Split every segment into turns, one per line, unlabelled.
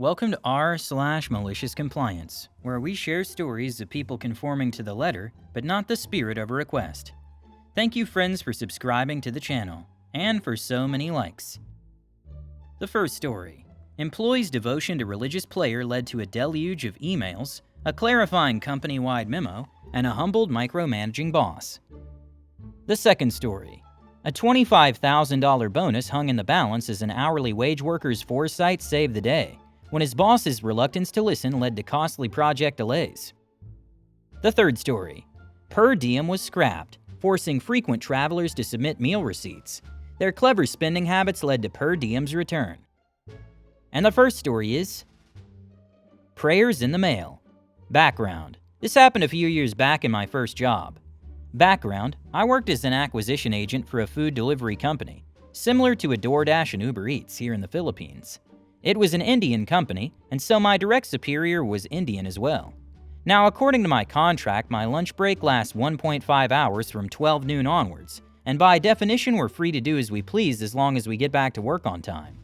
Welcome to r/malicious compliance, where we share stories of people conforming to the letter, but not the spirit of a request. Thank you, friends, for subscribing to the channel, and for so many likes. The first story. Employee's devotion to religious player led to a deluge of emails, a clarifying company-wide memo, and a humbled micromanaging boss. The second story. A $25,000 bonus hung in the balance as an hourly wage worker's foresight saved the day, when his boss's reluctance to listen led to costly project delays. The third story. Per diem was scrapped, forcing frequent travelers to submit meal receipts. Their clever spending habits led to per diem's return. And the first story is prayers in the mail. Background. This happened a few years back in my first job. Background. I worked as an acquisition agent for a food delivery company, similar to a DoorDash and Uber Eats here in the Philippines. It was an Indian company, and so my direct superior was Indian as well. Now, according to my contract, my lunch break lasts 1.5 hours from 12 noon onwards, and by definition we're free to do as we please as long as we get back to work on time,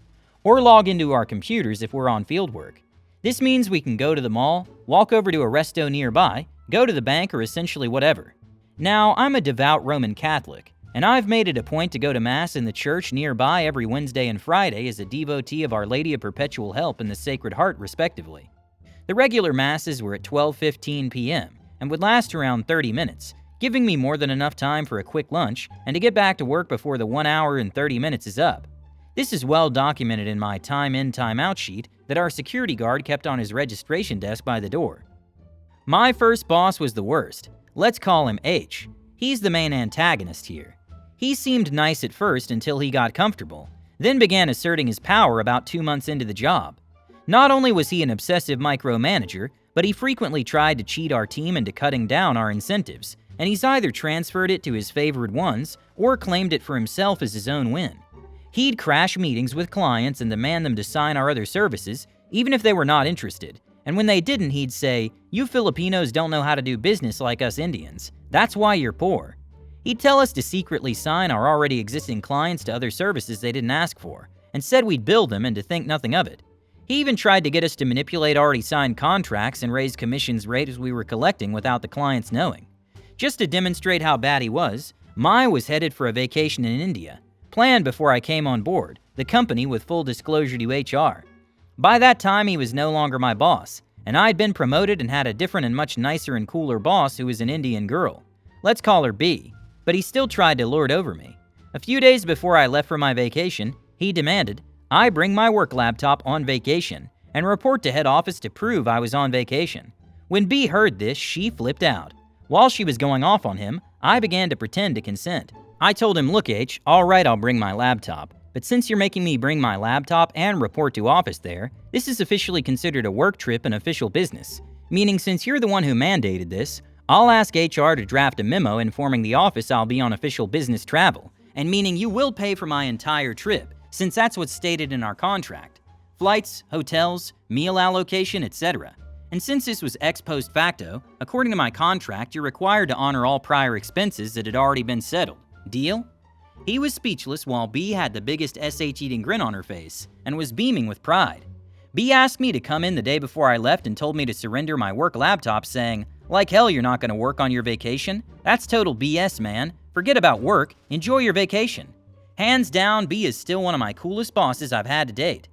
or log into our computers if we're on field work. This means we can go to the mall, walk over to a resto nearby, go to the bank, or essentially whatever. Now, I'm a devout Roman Catholic, and I've made it a point to go to Mass in the church nearby every Wednesday and Friday as a devotee of Our Lady of Perpetual Help and the Sacred Heart, respectively. The regular Masses were at 12:15 p.m. and would last around 30 minutes, giving me more than enough time for a quick lunch and to get back to work before the 1 hour and 30 minutes is up. This is well documented in my time in, time out sheet that our security guard kept on his registration desk by the door. My first boss was the worst. Let's call him H. He's the main antagonist here. He seemed nice at first until he got comfortable, then began asserting his power about 2 months into the job. Not only was he an obsessive micromanager, but he frequently tried to cheat our team into cutting down our incentives, and he's either transferred it to his favored ones or claimed it for himself as his own win. He'd crash meetings with clients and demand them to sign our other services, even if they were not interested. And when they didn't, he'd say, "You Filipinos don't know how to do business like us Indians. That's why you're poor." He'd tell us to secretly sign our already existing clients to other services they didn't ask for, and said we'd bill them and to think nothing of it. He even tried to get us to manipulate already signed contracts and raise commissions rate as we were collecting without the clients knowing. Just to demonstrate how bad he was, Mai was headed for a vacation in India, planned before I came on board, the company with full disclosure to HR. By that time, he was no longer my boss, and I'd been promoted and had a different and much nicer and cooler boss who was an Indian girl. Let's call her B, but he still tried to lord over me. A few days before I left for my vacation, he demanded I bring my work laptop on vacation and report to head office to prove I was on vacation. When B heard this, she flipped out. While she was going off on him, I began to pretend to consent. I told him, "Look, H, all right, I'll bring my laptop. But since you're making me bring my laptop and report to office there, this is officially considered a work trip and official business. Meaning since you're the one who mandated this, I'll ask HR to draft a memo informing the office I'll be on official business travel, and meaning you will pay for my entire trip, since that's what's stated in our contract. Flights, hotels, meal allocation, etc. And since this was ex post facto, according to my contract, you're required to honor all prior expenses that had already been settled. Deal?" He was speechless while B had the biggest SH-eating grin on her face and was beaming with pride. B asked me to come in the day before I left and told me to surrender my work laptop, saying, "Like hell you're not going to work on your vacation? That's total BS, man. Forget about work. Enjoy your vacation." Hands down, B is still one of my coolest bosses I've had to date.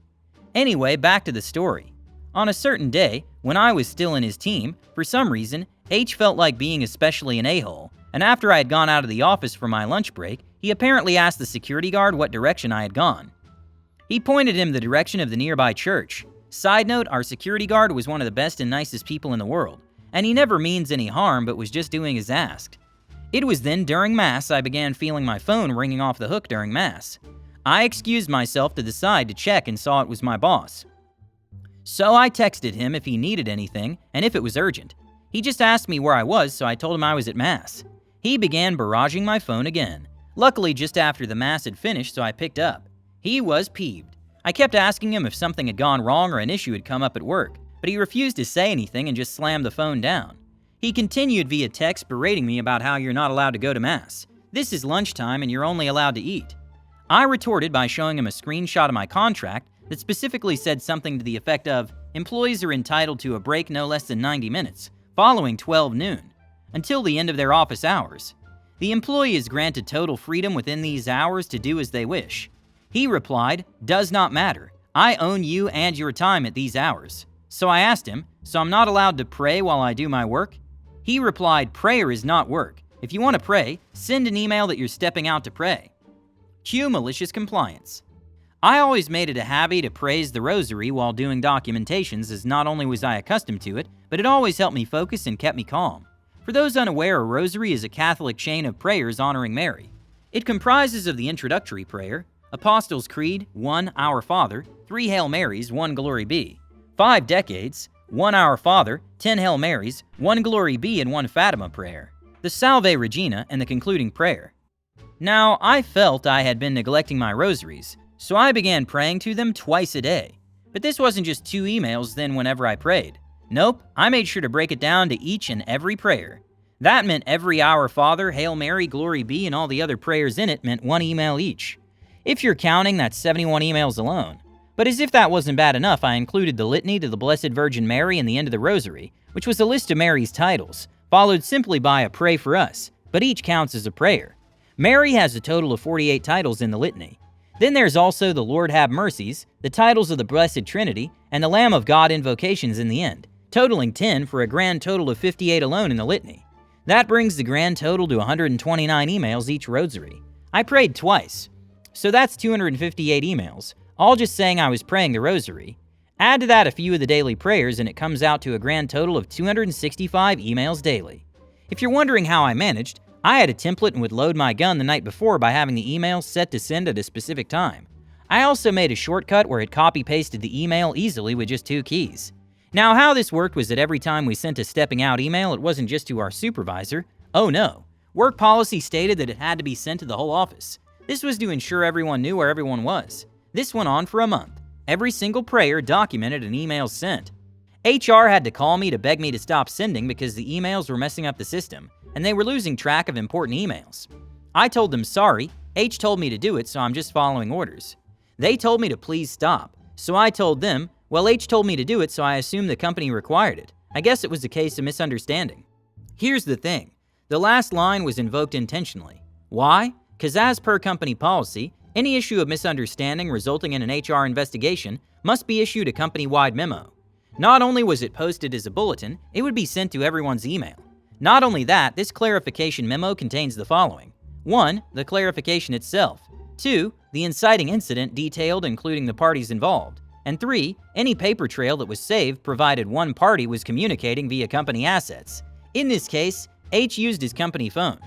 Anyway, back to the story. On a certain day, when I was still in his team, for some reason, H felt like being especially an a-hole, and after I had gone out of the office for my lunch break, he apparently asked the security guard what direction I had gone. He pointed him the direction of the nearby church. Side note, our security guard was one of the best and nicest people in the world, and he never means any harm but was just doing as asked. It was then during Mass I began feeling my phone ringing off the hook during Mass. I excused myself to the side to check and saw it was my boss. So I texted him if he needed anything and if it was urgent. He just asked me where I was, so I told him I was at Mass. He began barraging my phone again. Luckily, just after the Mass had finished, so I picked up. He was peeved. I kept asking him if something had gone wrong or an issue had come up at work, but he refused to say anything and just slammed the phone down. He continued via text berating me about how you're not allowed to go to Mass. This is lunchtime and you're only allowed to eat. I retorted by showing him a screenshot of my contract that specifically said something to the effect of, employees are entitled to a break no less than 90 minutes, following 12 noon, until the end of their office hours. The employee is granted total freedom within these hours to do as they wish. He replied, "Does not matter. I own you and your time at these hours." So I asked him, "So I'm not allowed to pray while I do my work?" He replied, "Prayer is not work. If you want to pray, send an email that you're stepping out to pray." Cue malicious compliance. I always made it a habit to praise the rosary while doing documentations, as not only was I accustomed to it, but it always helped me focus and kept me calm. For those unaware, a rosary is a Catholic chain of prayers honoring Mary. It comprises of the introductory prayer, Apostles' Creed, 1 Our Father, 3 Hail Marys, 1 Glory Be, 5 Decades, 1 Our Father, 10 Hail Marys, 1 Glory Be, and 1 Fatima prayer, the Salve Regina, and the concluding prayer. Now, I felt I had been neglecting my rosaries, so I began praying to them twice a day. But this wasn't just 2 emails then whenever I prayed. Nope, I made sure to break it down to each and every prayer. That meant every Our Father, Hail Mary, Glory Be, and all the other prayers in it meant 1 email each. If you're counting, that's 71 emails alone. But as if that wasn't bad enough, I included the litany to the Blessed Virgin Mary in the end of the rosary, which was a list of Mary's titles, followed simply by a Pray for Us, but each counts as a prayer. Mary has a total of 48 titles in the litany. Then there's also the Lord Have Mercies, the titles of the Blessed Trinity, and the Lamb of God invocations in the end, totaling 10 for a grand total of 58 alone in the litany. That brings the grand total to 129 emails each rosary. I prayed twice, so that's 258 emails, all just saying I was praying the rosary. Add to that a few of the daily prayers and it comes out to a grand total of 265 emails daily. If you're wondering how I managed, I had a template and would load my gun the night before by having the email set to send at a specific time. I also made a shortcut where it copy-pasted the email easily with just 2 keys. Now, how this worked was that every time we sent a stepping out email, it wasn't just to our supervisor. Oh no. Work policy stated that it had to be sent to the whole office. This was to ensure everyone knew where everyone was. This went on for a month. Every single prayer documented and emails sent. HR had to call me to beg me to stop sending because the emails were messing up the system, and they were losing track of important emails. I told them sorry, H told me to do it, so I'm just following orders. They told me to please stop, so I told them, well, H told me to do it, so I assumed the company required it. I guess it was a case of misunderstanding. Here's the thing. The last line was invoked intentionally. Why? Because as per company policy, any issue of misunderstanding resulting in an HR investigation must be issued a company-wide memo. Not only was it posted as a bulletin, it would be sent to everyone's email. Not only that, this clarification memo contains the following. 1. The clarification itself. 2. The inciting incident detailed including the parties involved. And 3. Any paper trail that was saved provided one party was communicating via company assets. In this case, H used his company phone.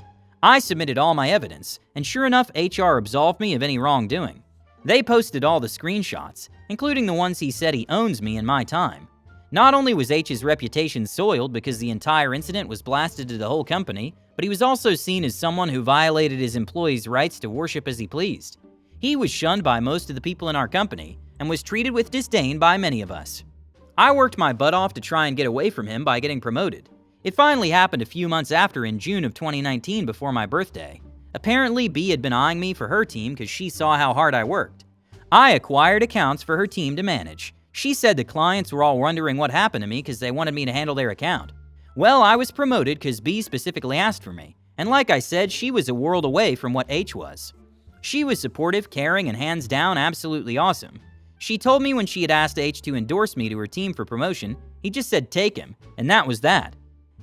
I submitted all my evidence, and sure enough, HR absolved me of any wrongdoing. They posted all the screenshots, including the ones he said he owns me and my time. Not only was H's reputation soiled because the entire incident was blasted to the whole company, but he was also seen as someone who violated his employees' rights to worship as he pleased. He was shunned by most of the people in our company, and was treated with disdain by many of us. I worked my butt off to try and get away from him by getting promoted. It finally happened a few months after in June of 2019 before my birthday. Apparently, B had been eyeing me for her team because she saw how hard I worked. I acquired accounts for her team to manage. She said the clients were all wondering what happened to me because they wanted me to handle their account. Well, I was promoted because B specifically asked for me. And like I said, she was a world away from what H was. She was supportive, caring, and hands down absolutely awesome. She told me when she had asked H to endorse me to her team for promotion, he just said take him, and that was that.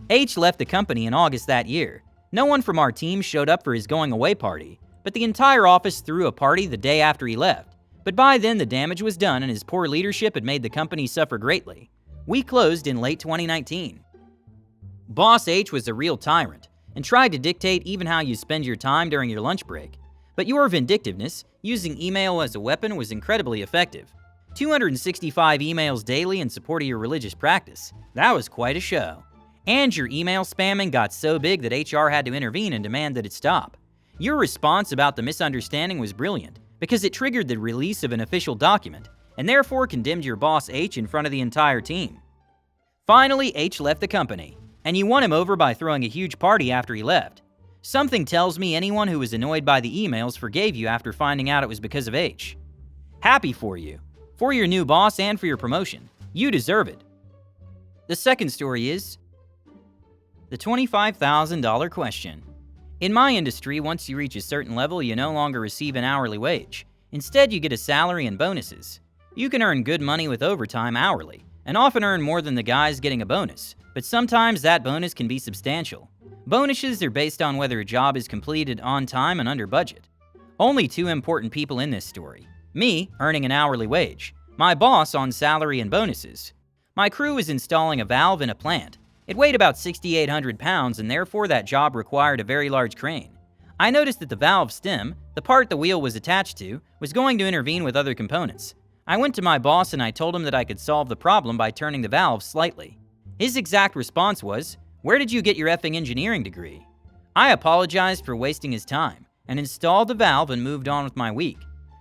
H left the company in August that year. No one from our team showed up for his going away party, but the entire office threw a party the day after he left. But by then the damage was done and his poor leadership had made the company suffer greatly. We closed in late 2019. Boss H was a real tyrant and tried to dictate even how you spend your time during your lunch break. But your vindictiveness, using email as a weapon, was incredibly effective. 265 emails daily in support of your religious practice. That was quite a show. And your email spamming got so big that HR had to intervene and demand that it stop. Your response about the misunderstanding was brilliant because it triggered the release of an official document and therefore condemned your boss H in front of the entire team. Finally, H left the company, and you won him over by throwing a huge party after he left. Something tells me anyone who was annoyed by the emails forgave you after finding out it was because of H. Happy for you. For your new boss and for your promotion. You deserve it. The second story is the $25,000 question. In my industry, once you reach a certain level, you no longer receive an hourly wage. Instead, you get a salary and bonuses. You can earn good money with overtime hourly, and often earn more than the guys getting a bonus, but sometimes that bonus can be substantial. Bonuses are based on whether a job is completed on time and under budget. Only two important people in this story. Me, earning an hourly wage. My boss on salary and bonuses. My crew was installing a valve in a plant. It weighed about 6,800 pounds, and therefore that job required a very large crane. I noticed that the valve stem, the part the wheel was attached to, was going to intervene with other components. I went to my boss and I told him that I could solve the problem by turning the valve slightly. His exact response was, "Where did you get your effing engineering degree?" I apologized for wasting his time and installed the valve and moved on with my week.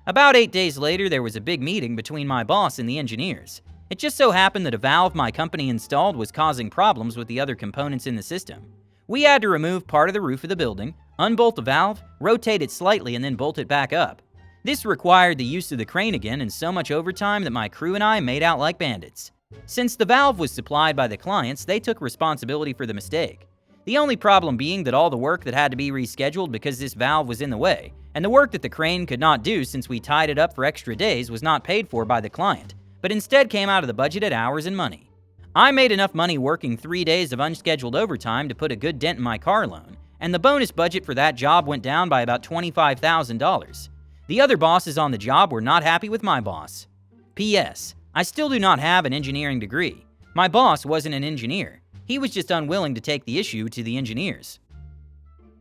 About 8 days later, there was a big meeting between my boss and the engineers. It just so happened that a valve my company installed was causing problems with the other components in the system. We had to remove part of the roof of the building, unbolt the valve, rotate it slightly, and then bolt it back up. This required the use of the crane again and so much overtime that my crew and I made out like bandits. Since the valve was supplied by the clients, they took responsibility for the mistake. The only problem being that all the work that had to be rescheduled because this valve was in the way, and the work that the crane could not do since we tied it up for extra days was not paid for by the client, but instead came out of the budgeted hours and money. I made enough money working 3 days of unscheduled overtime to put a good dent in my car loan, and the bonus budget for that job went down by about $25,000. The other bosses on the job were not happy with my boss. P.S. I still do not have an engineering degree. My boss wasn't an engineer. He was just unwilling to take the issue to the engineers.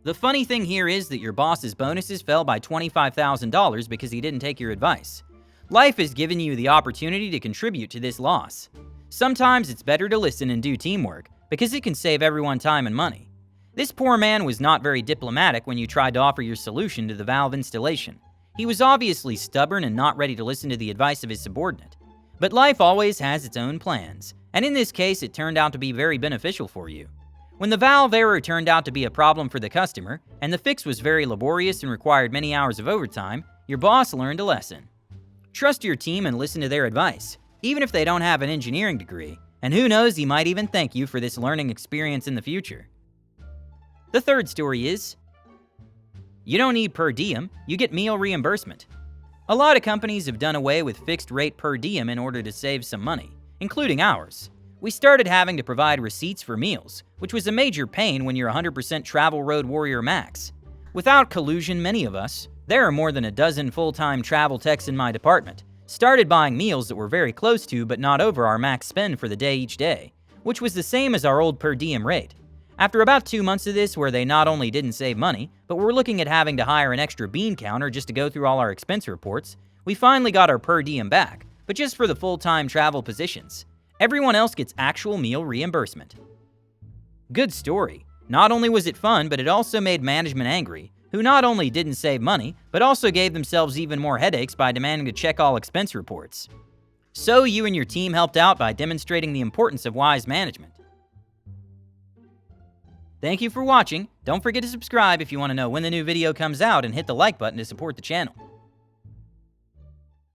The funny thing here is that your boss's bonuses fell by $25,000 because he didn't take your advice. Life has given you the opportunity to contribute to this loss. Sometimes it's better to listen and do teamwork because it can save everyone time and money. This poor man was not very diplomatic when you tried to offer your solution to the valve installation. He was obviously stubborn and not ready to listen to the advice of his subordinate. But life always has its own plans, and in this case it turned out to be very beneficial for you. When the valve error turned out to be a problem for the customer, and the fix was very laborious and required many hours of overtime, your boss learned a lesson. Trust your team and listen to their advice, even if they don't have an engineering degree, and who knows, he might even thank you for this learning experience in the future. The third story is, you don't need per diem, you get meal reimbursement. A lot of companies have done away with fixed rate per diem in order to save some money, including ours. We started having to provide receipts for meals, which was a major pain when you're 100% Travel Road Warrior Max. Without collusion, many of us, there are more than a dozen full-time travel techs in my department, started buying meals that were very close to but not over our max spend for the day each day, which was the same as our old per diem rate. After about 2 months of this, where they not only didn't save money, but were looking at having to hire an extra bean counter just to go through all our expense reports, we finally got our per diem back, but just for the full-time travel positions. Everyone else gets actual meal reimbursement. Good story. Not only was it fun, but it also made management angry, who not only didn't save money, but also gave themselves even more headaches by demanding to check all expense reports. So you and your team helped out by demonstrating the importance of wise management. Thank you for watching. Don't forget to subscribe if you want to know when the new video comes out, and hit the like button to support the channel.